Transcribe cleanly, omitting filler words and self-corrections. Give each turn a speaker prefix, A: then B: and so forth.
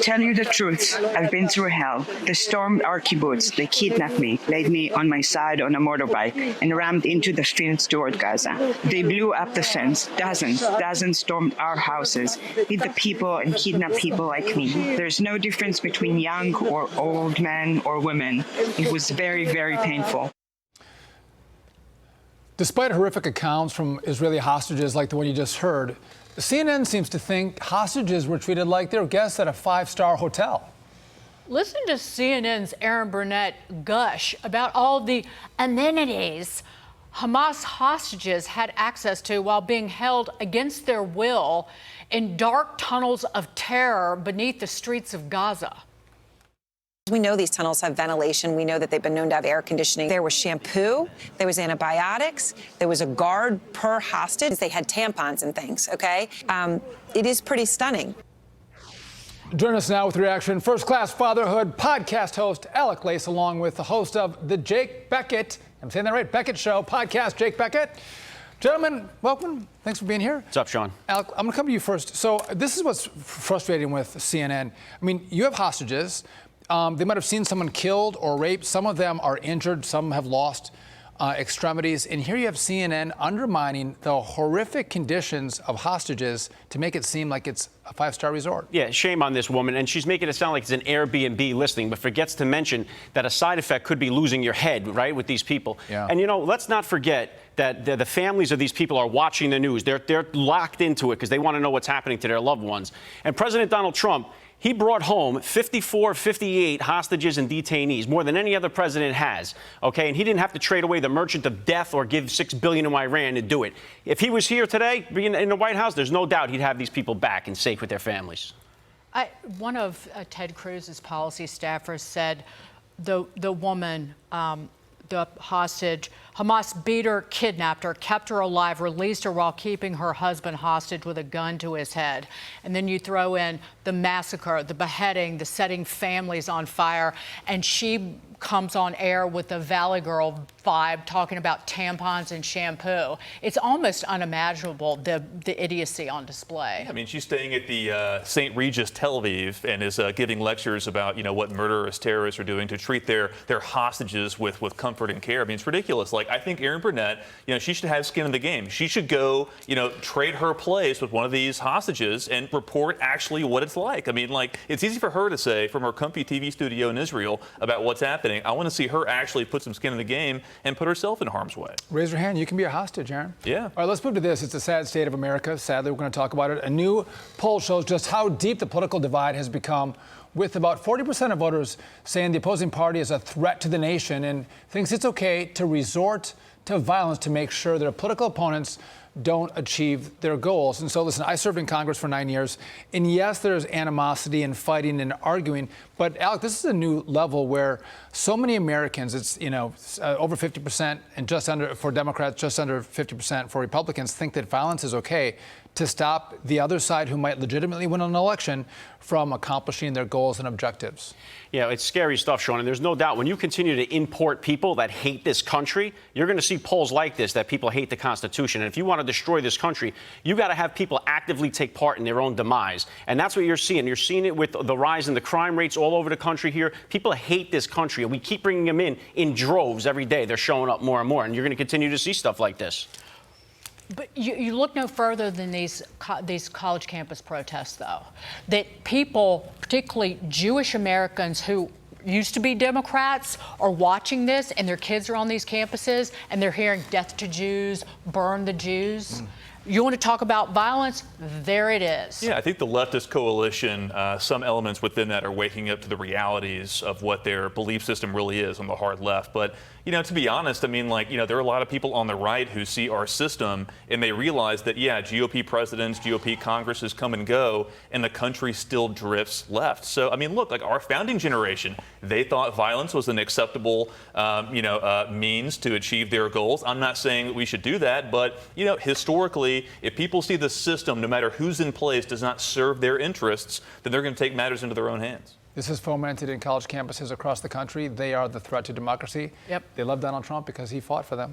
A: tell you the truth, I've been through hell. They stormed our kibbutz, they kidnapped me, laid me on my side on a motorbike, and rammed into the streets toward Gaza. They blew up the fence. Dozens stormed our houses, hit the people and kidnapped people like me. There's no difference between young or old men or women. It was very, very painful.
B: Despite horrific accounts from Israeli hostages like the one you just heard, CNN seems to think hostages were treated like they were guests at a five-star hotel.
C: Listen to CNN's Aaron Burnett gush about all the amenities Hamas hostages had access to while being held against their will in dark tunnels of terror beneath the streets of Gaza.
D: We know these tunnels have ventilation. We know that they've been known to have air conditioning. There was shampoo, there was antibiotics, there was a guard per hostage. They had tampons and things, okay? It is pretty stunning.
B: Join us now with reaction. First Class Fatherhood podcast host Alec Lace, along with the host of the Jake Bequette, I'm saying that right, Bequette Show podcast, Jake Bequette. Gentlemen, welcome. Thanks for being here.
E: What's up, Sean?
B: Alec, I'm going to come to you first. So this is what's frustrating with CNN. I mean, you have hostages. They might have seen someone killed or raped. Some of them are injured. Some have lost extremities. And here you have CNN undermining the horrific conditions of hostages to make it seem like it's a five-star resort.
E: Yeah, shame on this woman. And she's making it sound like it's an Airbnb listing, but forgets to mention that a side effect could be losing your head, right, with these people.
B: Yeah.
E: And, you know, let's not forget that the families of these people are watching the news. They're locked into it because they want to know what's happening to their loved ones. And President Donald Trump, he brought home 54, 58 hostages and detainees, more than any other president has, okay? And he didn't have to trade away the merchant of death or give $6 billion to Iran to do it. If he was here today, being in the White House, there's no doubt he'd have these people back and safe with their families.
C: One of Ted Cruz's policy staffers said the woman, the hostage, Hamas beat her, kidnapped her, kept her alive, released her while keeping her husband hostage with a gun to his head. And then you throw in the massacre, the beheading, the setting families on fire, and she comes on air with the Valley Girl vibe, talking about tampons and shampoo. It's almost unimaginable, the idiocy on display.
F: I mean, she's staying at the St. Regis Tel Aviv and is giving lectures about, you know, what murderous terrorists are doing to treat their hostages with comfort and care. I mean, it's ridiculous. Like, I think Erin Burnett, you know, she should have skin in the game. She should go, you know, trade her place with one of these hostages and report actually what it's like. I mean, like, it's easy for her to say from her comfy TV studio in Israel about what's happening. I want to see her actually put some skin in the game and put herself in harm's way.
B: Raise your hand. You can be a hostage, Aaron.
F: Yeah.
B: All right, let's move to this. It's a sad state of America. Sadly, we're going to talk about it. A new poll shows just how deep the political divide has become, with about 40% of voters saying the opposing party is a threat to the nation and thinks it's okay to resort to violence to make sure their political opponents don't achieve their goals. And so, listen, I served in Congress for 9 years, and yes, there's animosity and fighting and arguing, but Alec, this is a new level where so many Americans, it's, you know, over 50% and just under, for Democrats, just under 50% for Republicans, think that violence is okay to stop the other side, who might legitimately win an election, from accomplishing their goals and objectives.
E: Yeah, it's scary stuff, Sean, and there's no doubt when you continue to import people that hate this country, you're going to see polls like this that people hate the Constitution. And if you want to destroy this country, you got to have people actively take part in their own demise. And that's what you're seeing. You're seeing it with the rise in the crime rates all over the country here. People hate this country, and we keep bringing them in droves every day. They're showing up more and more, and you're going to continue to see stuff like this.
C: But you look no further than these college campus protests, though, that people, particularly Jewish Americans who used to be Democrats, are watching this, and their kids are on these campuses, and they're hearing death to Jews, burn the Jews. You want to talk about violence? There it is.
F: Yeah, I think the leftist coalition, some elements within that are waking up to the realities of what their belief system really is on the hard left. But, you know, to be honest, I mean, like, you know, there are a lot of people on the right who see our system and they realize that, yeah, GOP presidents, GOP Congresses come and go, and the country still drifts left. So, I mean, look, like our founding generation, they thought violence was an acceptable, means to achieve their goals. I'm not saying that we should do that, but, you know, historically, if people see the system, no matter who's in place, does not serve their interests, then they're going to take matters into their own hands.
B: This is fomented in college campuses across the country. They are the threat to democracy.
C: Yep.
B: They love Donald Trump because he fought for them.